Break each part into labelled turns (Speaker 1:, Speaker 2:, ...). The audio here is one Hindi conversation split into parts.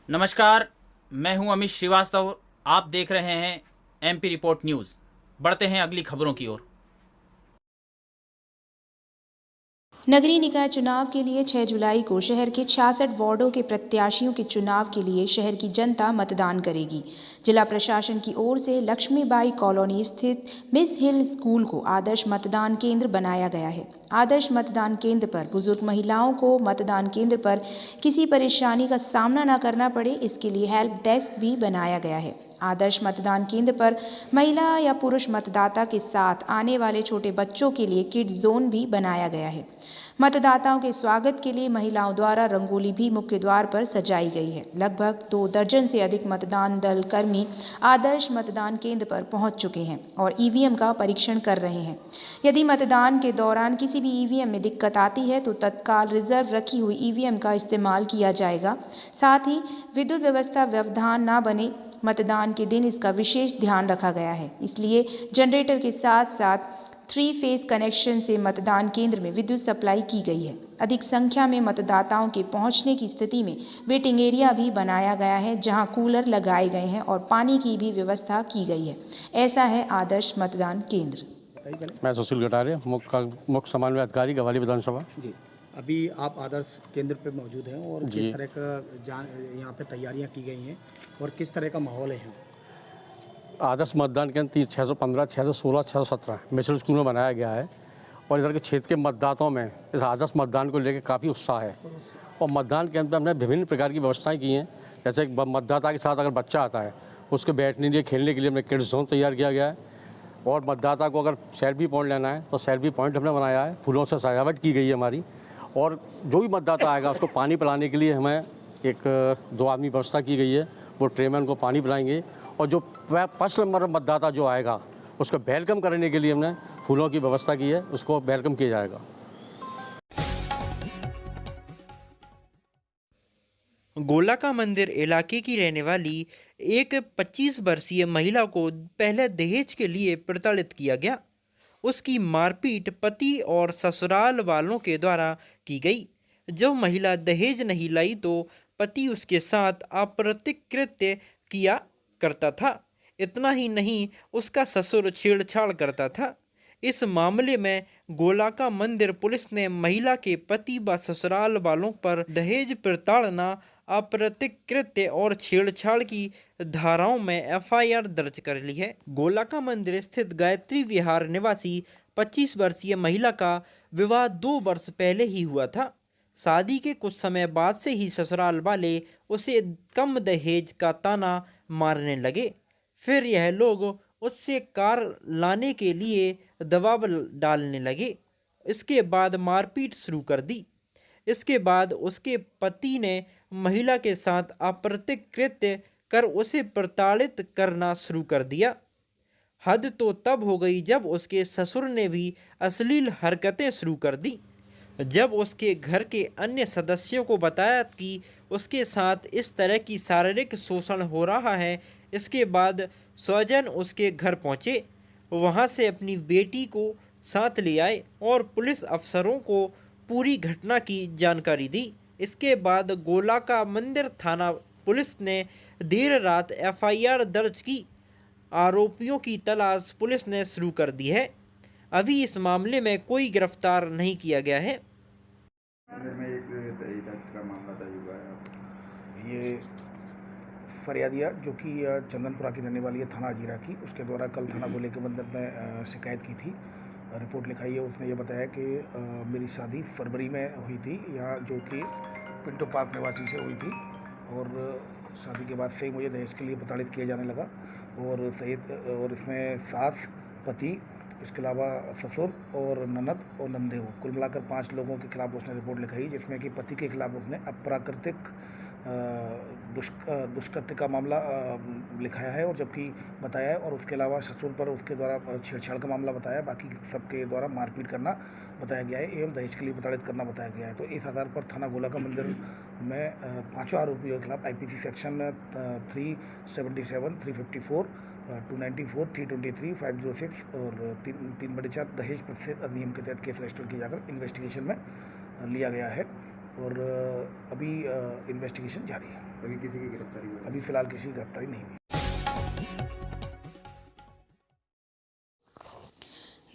Speaker 1: नमस्कार, मैं हूं अमित श्रीवास्तव। आप देख रहे हैं एमपी रिपोर्ट न्यूज़। बढ़ते हैं अगली खबरों की ओर।
Speaker 2: नगरीय निकाय चुनाव के लिए 6 जुलाई को शहर के 66 वार्डों के प्रत्याशियों के चुनाव के लिए शहर की जनता मतदान करेगी। जिला प्रशासन की ओर से लक्ष्मीबाई कॉलोनी स्थित मिस हिल स्कूल को आदर्श मतदान केंद्र बनाया गया है। आदर्श मतदान केंद्र पर बुजुर्ग महिलाओं को मतदान केंद्र पर किसी परेशानी का सामना न करना पड़े, इसके लिए हेल्प डेस्क भी बनाया गया है। आदर्श मतदान केंद्र पर महिला या पुरुष मतदाता के साथ आने वाले छोटे बच्चों के लिए किड्स जोन भी बनाया गया है। मतदाताओं के स्वागत के लिए महिलाओं द्वारा रंगोली भी मुख्य द्वार पर सजाई गई है। लगभग 2 दर्जन से अधिक मतदान दल कर्मी आदर्श मतदान केंद्र पर पहुंच चुके हैं और ईवीएम का परीक्षण कर रहे हैं। यदि मतदान के दौरान किसी भी ईवीएम में दिक्कत आती है तो तत्काल रिजर्व रखी हुई ईवीएम का इस्तेमाल किया जाएगा। साथ ही विद्युत व्यवस्था व्यवधान न बने, मतदान के दिन इसका विशेष ध्यान रखा गया है। इसलिए जनरेटर के साथ साथ 3 फेज कनेक्शन से मतदान केंद्र में विद्युत सप्लाई की गई है। अधिक संख्या में मतदाताओं के पहुंचने की स्थिति में वेटिंग एरिया भी बनाया गया है, जहां कूलर लगाए गए हैं और पानी की भी व्यवस्था की गई है। ऐसा है आदर्श मतदान केंद्र।
Speaker 3: मैं सुशील गटारे, मुख्य समन्वय अधिकारी गवाली विधानसभा
Speaker 4: जी। अभी आप आदर्श केंद्र पे मौजूद हैं और
Speaker 3: जी।
Speaker 4: किस तरह का यहाँ पे तैयारियां की गई हैं और किस तरह का माहौल है यहाँ?
Speaker 3: आदर्श मतदान केंद्र 615, 616, 617 मिसल स्कूल में बनाया गया है और इधर के क्षेत्र के मतदाताओं में इस आदर्श मतदान को लेकर काफ़ी उत्साह है। और मतदान केंद्र पर हमने विभिन्न प्रकार की व्यवस्थाएं की हैं। जैसे मतदाता के साथ अगर बच्चा आता है उसके बैठने के लिए, खेलने के लिए हमने किड्स जोन तैयार किया गया है। और मतदाता को अगर सेल्फी पॉइंट लेना है तो सेल्फी पॉइंट हमने बनाया है, फूलों से सजावट की गई है हमारी। और जो भी मतदाता आएगा उसको पानी पिलाने के लिए हमें 1-2 आदमी व्यवस्था की गई है, वो ट्रे में उनको पानी पिलाएंगे। और जो फर्स्ट नंबर मतदाता जो आएगा उसको वेलकम करने के लिए हमने फूलों की व्यवस्था की है, उसको वेलकम किया जाएगा।
Speaker 5: गोलाका मंदिर इलाके की रहने वाली एक 25 वर्षीय महिला को पहले दहेज के लिए प्रताड़ित किया गया। उसकी मारपीट पति और ससुराल वालों के द्वारा की गई। जब महिला दहेज नहीं लाई तो पति उसके साथ आपराधिक कृत्य किया करता था। इतना ही नहीं, उसका ससुर छेड़छाड़ करता था। इस मामले में गोलाका मंदिर पुलिस ने महिला के पति व ससुराल वालों पर दहेज प्रताड़ना, आपराधिक कृत्य और छेड़छाड़ की धाराओं में एफआईआर दर्ज कर ली है। गोलाका मंदिर स्थित गायत्री विहार निवासी 25 वर्षीय महिला का विवाह 2 वर्ष पहले ही हुआ था। शादी के कुछ समय बाद से ही ससुराल वाले उसे कम दहेज का ताना मारने लगे। फिर यह लोग उससे कार लाने के लिए दबाव डालने लगे। इसके बाद मारपीट शुरू कर दी। इसके बाद उसके पति ने महिला के साथ आपराधिक कृत्य कर उसे प्रताड़ित करना शुरू कर दिया। हद तो तब हो गई जब उसके ससुर ने भी अश्लील हरकतें शुरू कर दी। जब उसके घर के अन्य सदस्यों को बताया कि उसके साथ इस तरह की शारीरिक शोषण हो रहा है, इसके बाद स्वजन उसके घर पहुंचे, वहां से अपनी बेटी को साथ ले आए और पुलिस अफसरों को पूरी घटना की जानकारी दी। इसके बाद गोलाका मंदिर थाना पुलिस ने देर रात एफआईआर दर्ज की। आरोपियों की तलाश पुलिस ने शुरू कर दी है। अभी इस मामले में कोई गिरफ्तार नहीं किया गया है।
Speaker 6: मंदिर में एक दहेज एक्ट का मामला दर्ज हुआ है।
Speaker 4: ये फरियादिया जो कि चंदनपुरा की रहने वाली है, थाना जीरा की, उसके द्वारा कल थाना गोले के मंदिर में शिकायत की थी, रिपोर्ट लिखाई है। उसने ये बताया कि मेरी शादी फरवरी में हुई थी यहाँ, जो कि पिंटो पार्क निवासी से हुई थी, और शादी के बाद से ही मुझे दहेज के लिए प्रताड़ित किया जाने लगा। और इसमें सास, पति, इसके अलावा ससुर और ननद और नंदेव, कुल मिलाकर 5 लोगों के खिलाफ उसने रिपोर्ट लिखाई, जिसमें कि पति के खिलाफ उसने अप्राकृतिक दुष्कृत्य का मामला लिखाया है और जबकि बताया है, और उसके अलावा ससुर पर उसके द्वारा छेड़छाड़ का मामला बताया, बाकी सबके द्वारा मारपीट करना बताया गया है एवं दहेज के लिए प्रताड़ित करना बताया गया है। तो इस आधार पर थाना गोलाका मंदिर में 5 आरोपियों के खिलाफ आईपीसी सेक्शन 377, 354, 294, 323, 506 और 3/4 दहेज प्रतिषेध अधिनियम के तहत केस रजिस्टर किया जाकर इन्वेस्टिगेशन में लिया गया है और अभी इन्वेस्टिगेशन जारी है।
Speaker 6: अभी किसी की गिरफ्तारी हुई?
Speaker 4: अभी फ़िलहाल किसी की गिरफ्तारी नहीं हुई।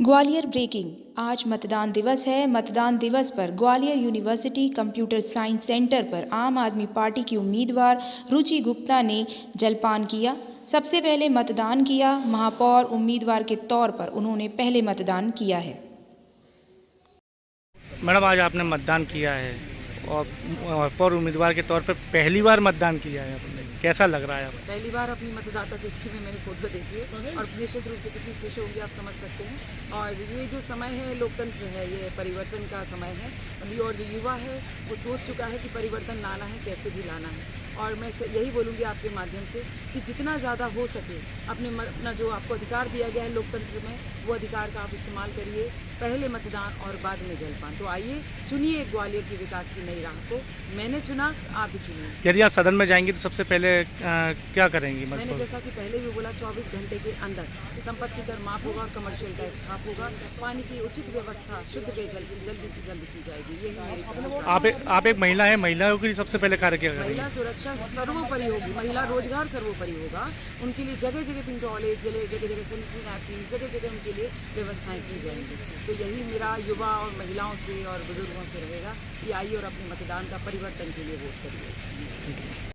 Speaker 2: ग्वालियर ब्रेकिंग। आज मतदान दिवस है। मतदान दिवस पर Gwalior university computer science centre पर आम आदमी पार्टी की उम्मीदवार रुचि गुप्ता ने जलपान किया। सबसे पहले मतदान किया। महापौर उम्मीदवार के तौर पर उन्होंने पहले मतदान किया है।
Speaker 7: मैडम, आज आपने मतदान किया है और महापौर उम्मीदवार के तौर पर पहली बार मतदान किया है आपने, कैसा लग रहा है आपको?
Speaker 8: पहली बार अपनी मतदाता सूची में मैंने फोटो देखी है और निश्चित रूप से कितनी खुश होंगी आप समझ सकते हैं। और ये जो समय है लोकतंत्र है, ये परिवर्तन का समय है अभी, और जो युवा है वो सोच चुका है कि परिवर्तन लाना है, कैसे भी लाना है। और मैं यही बोलूँगी आपके माध्यम से कि जितना ज़्यादा हो सके अपना जो आपको अधिकार दिया गया है लोकतंत्र में, वो अधिकार का आप इस्तेमाल करिए। पहले मतदान और बाद में जलपान। तो आइए चुनिए ग्वालियर की विकास की नई राह को। मैंने चुना, आप भी चुनिए।
Speaker 7: यदि आप सदन में जाएंगे तो सबसे पहले क्या करेंगी?
Speaker 8: मैंने जैसा कि पहले भी बोला 24 घंटे के अंदर संपत्ति कर माफ होगा और कमर्शियल टैक्स माफ होगा। पानी की उचित व्यवस्था, शुद्ध पेयजल की जल्दी से जल्दी की जाएगी। यही मेरी प्राथमिकता।
Speaker 7: आप एक महिला है, महिलाओं के लिए सबसे पहले कार्य क्या करेंगे?
Speaker 8: महिला सुरक्षा सर्वोपरि होगी, महिला रोजगार सर्वोपरि होगा। उनके लिए जगह जगह पिंक टॉयलेट, जगह जगह सैनिटरी नैपकिन, जगह जगह उनके लिए व्यवस्थाएं की जाएंगी। तो यही मेरा युवा और महिलाओं से और बुजुर्गों से रहेगा कि आइए और अपने मतदान का परिवर्तन के लिए वोट करिए।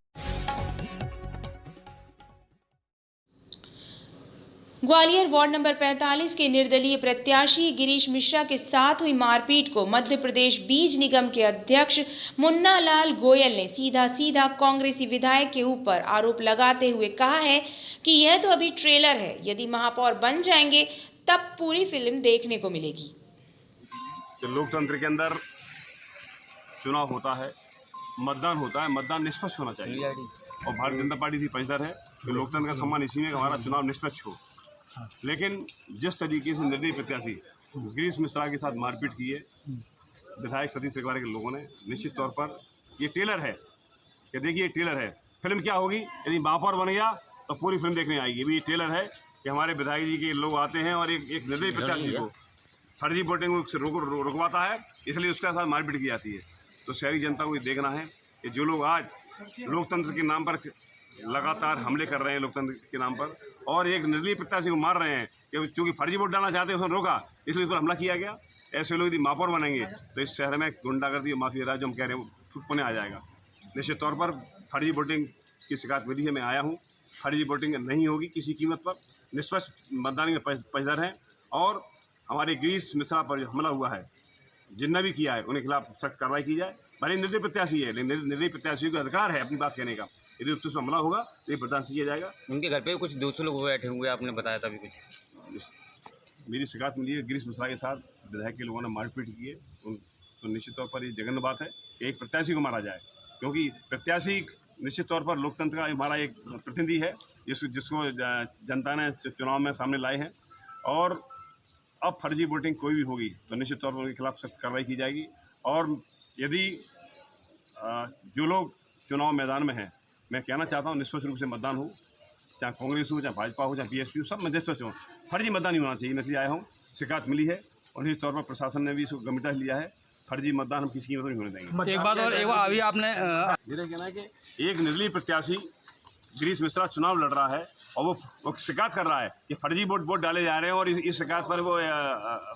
Speaker 2: ग्वालियर वार्ड नंबर 45 के निर्दलीय प्रत्याशी गिरीश मिश्रा के साथ हुई मारपीट को मध्य प्रदेश बीज निगम के अध्यक्ष मुन्ना लाल गोयल ने सीधा कांग्रेसी विधायक के ऊपर आरोप लगाते हुए कहा है कि यह तो अभी ट्रेलर है, यदि महापौर बन जाएंगे तब पूरी फिल्म देखने को मिलेगी।
Speaker 9: लोकतंत्र के अंदर चुनाव होता है, मतदान होता है, मतदान निष्पक्ष होना चाहिए और भारतीय जनता पार्टी थी पक्षधर है कि लोकतंत्र का सम्मान इसी में हमारा चुनाव निष्पक्ष हो। लेकिन जिस तरीके से निर्दलीय प्रत्याशी गिरीश मिश्रा के साथ मारपीट की है विधायक सतीश तिवारी के लोगों ने, निश्चित तौर पर ये ट्रेलर है कि देखिए ट्रेलर है, फिल्म क्या होगी यदि महापौर बन गया तो पूरी फिल्म देखने आएगी। अभी ये ट्रेलर है कि हमारे विधायक जी के लोग आते हैं और एक निर्दलीय प्रत्याशी को फर्जी वोटिंग से रुकवाता है, इसलिए उसके साथ मारपीट की जाती है। तो शहरी जनता को ये देखना है कि जो लोग आज लोकतंत्र के नाम पर लगातार हमले कर रहे हैं, लोकतंत्र के नाम पर, और एक निर्दलीय प्रत्याशी को मार रहे हैं कि चूँकि फर्जी वोट डालना चाहते हैं उसने रोका, इसलिए उस पर हमला किया गया। ऐसे लोग यदि महापौर बनेंगे तो इस शहर में गुंडागर्दी और माफिया राज जो हम कह रहे हैं पुनः आ जाएगा। निश्चित तौर पर फर्जी वोटिंग की शिकायत मिली है, मैं आया हूँ। फर्जी वोटिंग नहीं होगी किसी कीमत पर, निष्पक्ष मतदान के पक्षधर हैं और हमारे गिरीश मिश्रा पर हमला हुआ है, जिनने भी किया है उनके खिलाफ सख्त कार्रवाई की जाए। भले निर्दलीय प्रत्याशी है, लेकिन निर्दलीय प्रत्याशी को अधिकार है अपनी बात कहने का। यदि उससे हमला होगा तो ये बर्दाश्त किया जाएगा।
Speaker 10: उनके घर पे कुछ 200 लोग बैठे हुए, आपने बताया था भी कुछ।
Speaker 9: मेरी शिकायत मिली है गिरीश मिश्रा के साथ विधायक के लोगों ने मारपीट की है, तो निश्चित तौर पर ये जघन्य बात है कि एक प्रत्याशी को मारा जाए, क्योंकि प्रत्याशी निश्चित तौर पर लोकतंत्र का हमारा एक प्रतिनिधि है जिसको जनता ने चुनाव में सामने लाए हैं। और अब फर्जी वोटिंग कोई भी होगी तो निश्चित तौर पर उनके खिलाफ सख्त कार्रवाई की जाएगी। और यदि जो लोग चुनाव मैदान में हैं, मैं कहना चाहता हूँ निष्पक्ष रूप से मतदान हो, चाहे कांग्रेस हो, चाहे भाजपा हो, चाहे बीएसपी हो, सब में निष्पक्ष हो। फर्जी मतदान नहीं होना चाहिए। मैं इसलिए आया हूँ, शिकायत मिली है और निश्चित तौर पर प्रशासन ने भी इसको गंभीरता से लिया है। फर्जी मतदान हम किसी कीमत पर नहीं होने देंगे।
Speaker 7: एक बात और, अभी आपने
Speaker 9: मेरा कहना है कि एक निर्दलीय प्रत्याशी गिरीश मिश्रा चुनाव लड़ रहा है और वो शिकायत कर रहा है कि फर्जी वोट डाले जा रहे हैं, और इस शिकायत पर वो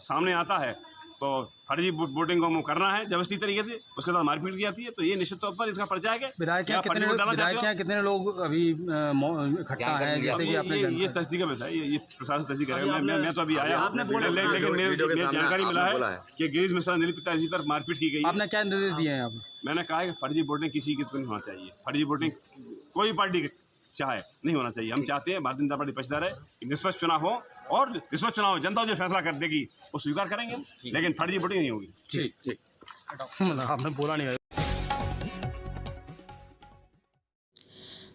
Speaker 9: सामने आता है तो फर्जी वोटिंग को करना है जबरदस्ती तरीके से, उसके साथ मारपीट की जाती है। तो ये निश्चित तौर पर इसका पर्चा है कि
Speaker 3: कितने लोग अभी इकट्ठा हैं, जैसे कि आपने
Speaker 9: ये तस्दीक का विषय है, ये प्रशासन तस्दीक करेगा। मैं तो अभी आया हूँ, लेकिन मेरी जानकारी मिला है कि गिरीश मिश्रा निर्दलीय प्रत्याशी पर मारपीट की गई।
Speaker 3: आपने क्या निर्देश दिए हैं?
Speaker 9: मैंने कहा है कि फर्जी वोटिंग किसी की नहीं होना चाहिए। फर्जी वोटिंग कोई पार्टी चाहे नहीं होना चाहिए। हम चाहते हैं भारतीय जनता पार्टी पक्षधर है कि निष्पक्ष चुनाव हो, और निष्पक्ष चुनाव जनता जो फैसला कर देगी वो स्वीकार करेंगे, लेकिन फर्जी वोटिंग नहीं होगी।
Speaker 3: ठीक आपने बोला नहीं।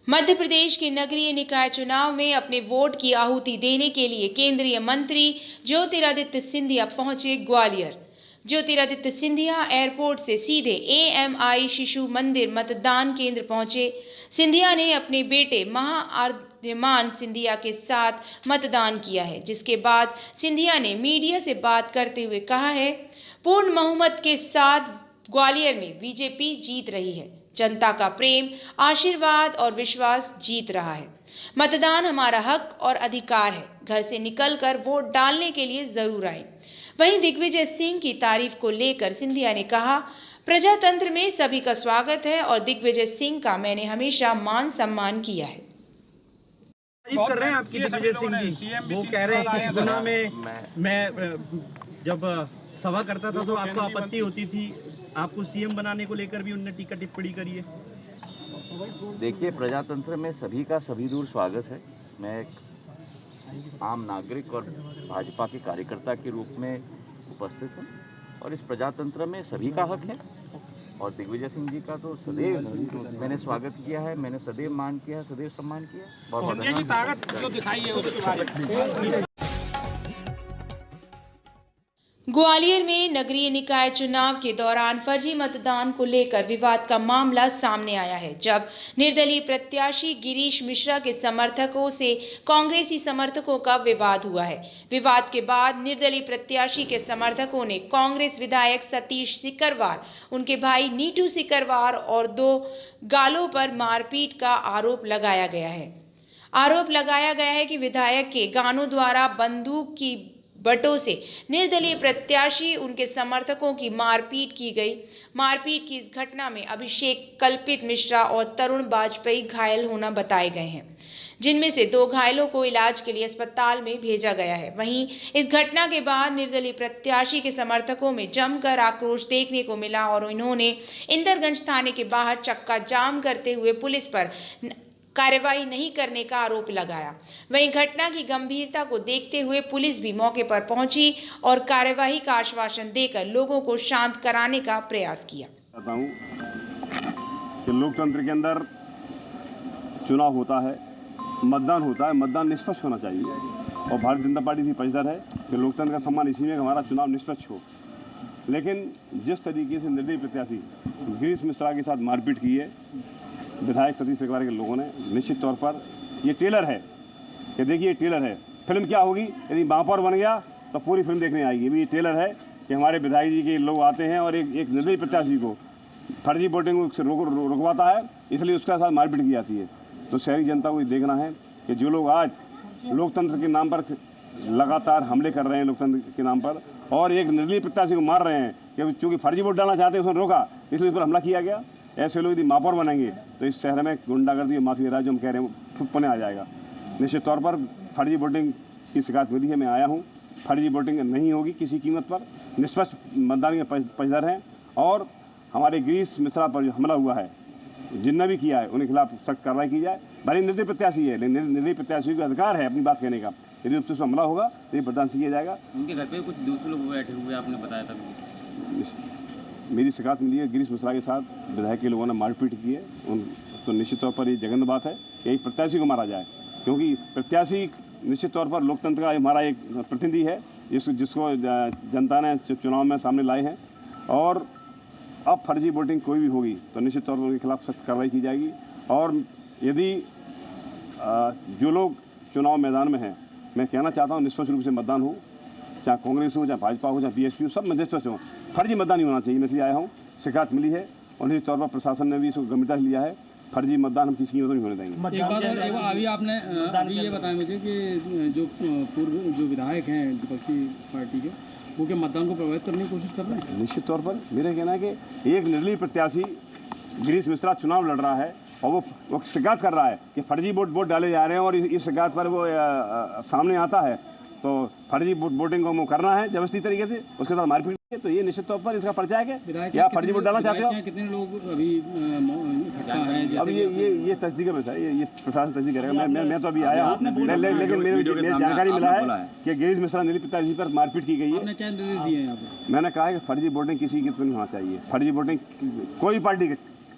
Speaker 2: मध्य प्रदेश के नगरीय निकाय चुनाव में अपने वोट की आहुति देने के लिए केंद्रीय मंत्री ज्योतिरादित्य सिंधिया पहुंचे ग्वालियर। ज्योतिरादित्य सिंधिया एयरपोर्ट से सीधे AMI शिशु मंदिर मतदान केंद्र पहुंचे। सिंधिया ने अपने बेटे महाआर्यमान सिंधिया के साथ मतदान किया है, जिसके बाद सिंधिया ने मीडिया से बात करते हुए कहा है, पूर्ण बहुमत के साथ ग्वालियर में बीजेपी जीत रही है। जनता का प्रेम, आशीर्वाद और विश्वास जीत रहा है। मतदान हमारा हक और अधिकार है। घर से निकलकर वोट डालने के लिए जरूर आए। वहीं दिग्विजय सिंह की तारीफ को लेकर सिंधिया ने कहा, प्रजातंत्र में सभी का स्वागत है और दिग्विजय सिंह का मैंने हमेशा मान सम्मान किया है।
Speaker 11: तारीफ कर रहे हैं आपकी दिग्विजय सिंह जी, वो कह रहे हैं कि गुना में मैं जब सभा करता था तो आपको आपत्ति होती थी, आपको सीएम बनाने को लेकर भी उन्होंने टीका टिप्पणी करी है।
Speaker 12: देखिए, प्रजातंत्र में सभी का सभी दूर स्वागत है। मैं एक आम नागरिक और भाजपा के कार्यकर्ता के रूप में उपस्थित हूँ और इस प्रजातंत्र में सभी का हक है और दिग्विजय सिंह जी का तो सदैव मैंने स्वागत किया है, मैंने सदैव मान किया है, सदैव सम्मान किया। बहुत धन्यवाद।
Speaker 2: ग्वालियर में नगरीय निकाय चुनाव के दौरान फर्जी मतदान को लेकर विवाद का मामला सामने आया है, जब निर्दलीय प्रत्याशी गिरीश मिश्रा के समर्थकों से कांग्रेसी समर्थकों का विवाद हुआ है। विवाद के बाद निर्दलीय प्रत्याशी के समर्थकों ने कांग्रेस विधायक सतीश सिकरवार, उनके भाई नीटू सिकरवार और 2 गालों पर मारपीट का आरोप लगाया गया है कि विधायक के गानों द्वारा बंदूक की बटों से निर्दलीय प्रत्याशी उनके समर्थकों की मारपीट की गई। मारपीट की इस घटना में अभिषेक कल्पित मिश्रा और तरुण वाजपेयी घायल होना बताए गए हैं, जिनमें से 2 घायलों को इलाज के लिए अस्पताल में भेजा गया है। वहीं इस घटना के बाद निर्दलीय प्रत्याशी के समर्थकों में जमकर आक्रोश देखने को मिला और इन्होंने इंदरगंज थाने के बाहर चक्का जाम करते हुए पुलिस पर कार्रवाई नहीं करने का आरोप लगाया। वहीं घटना की गंभीरता को देखते हुए पुलिस भी मौके पर पहुंची और कार्यवाही का आश्वासन देकर लोगों को शांत कराने का प्रयास किया।
Speaker 9: कहता हूं कि लोकतंत्र के अंदर चुनाव होता है, मतदान होता है, मतदान निष्पक्ष होना चाहिए और भारतीय जनता पार्टी की पक्षधर है कि लोकतंत्र का सम्मान इसी में कि हमारा चुनाव निष्पक्ष हो। लेकिन जिस तरीके से निर्दलीय प्रत्याशी गिरीश मिश्रा के साथ मारपीट की है विधायक सतीश सिकरवार के लोगों ने, निश्चित तौर पर ये ट्रेलर है कि देखिए ट्रेलर है, फिल्म क्या होगी यदि महापौर बन गया तो पूरी फिल्म देखने आएगी। ये ट्रेलर है कि हमारे विधायक जी के लोग आते हैं और एक निर्दलीय प्रत्याशी को फर्जी वोटिंग से रुकवाता है, इसलिए उसके साथ मारपीट की जाती है। तो शहरी जनता को ये देखना है कि जो लोग आज लोकतंत्र के नाम पर लगातार हमले कर रहे हैं, लोकतंत्र के नाम पर, और एक निर्दलीय प्रत्याशी को मार रहे हैं कि चूँकि फर्जी वोट डालना चाहते हैं उसने रोका इसलिए उस पर हमला किया गया। ऐसे लोग यदि महापौर बनेंगे तो इस शहर में गुंडागर्दी और माफिया राज जो हम कह रहे हैं फुटपने आ जाएगा। निश्चित तौर पर फर्जी वोटिंग की शिकायत मिली है, मैं आया हूँ। फर्जी वोटिंग नहीं होगी किसी कीमत पर, निष्पक्ष मतदान के पक्षधर हैं और हमारे गिरीश मिश्रा पर जो हमला हुआ है, जिनने भी किया है उनके खिलाफ सख्त कार्रवाई की जाए। भले निर्दलीय प्रत्याशी है लेकिन निर्दलीय प्रत्याशी का अधिकार है अपनी बात कहने का, यदि उस पर हमला होगा तो ये बर्दाश्त किया जाएगा।
Speaker 10: उनके घर पे कुछ दूसरे लोग बैठे हुए आपने बताया था।
Speaker 9: मेरी शिकायत मिली है गिरीश मिश्रा के साथ विधायक के लोगों ने मारपीट की है, तो निश्चित तौर पर ये जघन्य बात है कि एक प्रत्याशी को मारा जाए, क्योंकि प्रत्याशी निश्चित तौर पर लोकतंत्र का हमारा एक प्रतिनिधि है जिसको जनता ने चुनाव में सामने लाए हैं। और अब फर्जी वोटिंग कोई भी होगी तो निश्चित तौर पर उनके खिलाफ सख्त कार्रवाई की जाएगी। और यदि जो लोग चुनाव मैदान में हैं, मैं कहना चाहता हूँ निष्पक्ष रूप से मतदान हो, चाहे कांग्रेस हो, चाहे भाजपा हो, चाहे बीएसपी हो, सब में निष्पक्ष हो, फर्जी मतदान नहीं होना चाहिए। मैं इसलिए आया हूँ, शिकायत मिली है और निश्चित तौर पर प्रशासन ने भी इसको गंभीरता से लिया है। फर्जी मतदान हम किसी कीमत नहीं होने देंगे।
Speaker 13: एक बात और, अभी आपने अभी ये बताया मुझे कि जो पूर्व जो विधायक हैं विपक्षी पार्टी के, वो क्या मतदान को प्रभावित करने की कोशिश कर रहे हैं?
Speaker 9: निश्चित तौर पर मेरा कहना है कि एक निर्दलीय प्रत्याशी गिरीश मिश्रा चुनाव लड़ रहा है और वो शिकायत कर रहा है कि फर्जी वोट डाले जा रहे हैं और इस शिकायत पर वो सामने आता है तो फर्जी वोटिंग को करना है जबरदस्ती तरीके से, उसके साथ मारपीट है, तो ये निश्चित तौर पर इसका पर्चा है कि क्या फर्जी वोट डालना चाहते हो?
Speaker 13: कितने लोग अभी
Speaker 9: अब ये तस्दीक का विषय है, ये प्रशासन तस्दीक करेगा। मैं तो अभी आया हूँ, लेकिन मेरी जानकारी मिला है कि गिरीश मिश्रा निर्दलीय प्रत्याशी पर मारपीट की गई है।
Speaker 13: क्या निर्देश दिए हैं यहाँ पे?
Speaker 9: मैंने कहा है कि फर्जी वोटिंग किसी की नहीं होना चाहिए, फर्जी वोटिंग कोई पार्टी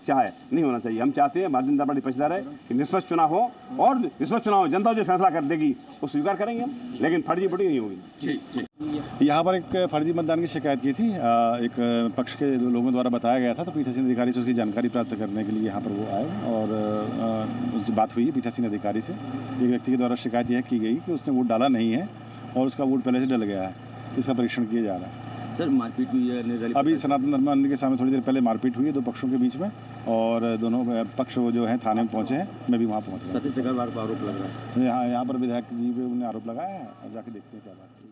Speaker 9: चाहे नहीं होना चाहिए। हम चाहते हैं भारतीय जनता पार्टी पक्षधर है कि निष्पक्ष चुनाव हो और निष्पक्ष चुनाव जनता जो फैसला कर देगी वो स्वीकार करेंगे हम, लेकिन फर्जी वोटिंग नहीं होगी।
Speaker 14: यहाँ पर एक फर्जी मतदान की शिकायत की थी, एक पक्ष के लोगों द्वारा बताया गया था, तो पीठासीन अधिकारी से उसकी जानकारी प्राप्त करने के लिए यहाँ पर वो आए और उससे बात हुई पीठासीन अधिकारी से। एक व्यक्ति के द्वारा शिकायत यह की गई कि उसने वोट डाला नहीं है और उसका वोट पहले से डल गया है, इसका परीक्षण किया जा रहा है।
Speaker 10: सर मारपीट हुई है,
Speaker 14: अभी सनातन धर्म मंदिर के सामने थोड़ी देर पहले मारपीट हुई है 2 पक्षों के बीच में। और दोनों पक्ष जो हैं थाने में पहुँचे हैं, मैं भी वहाँ पहुँचा।
Speaker 3: सतीश अग्रवाल को आरोप लग रहा है।
Speaker 14: यहाँ पर विधायक जी पे उन्हें आरोप लगाया है, अब जाके देखते हैं क्या बात है।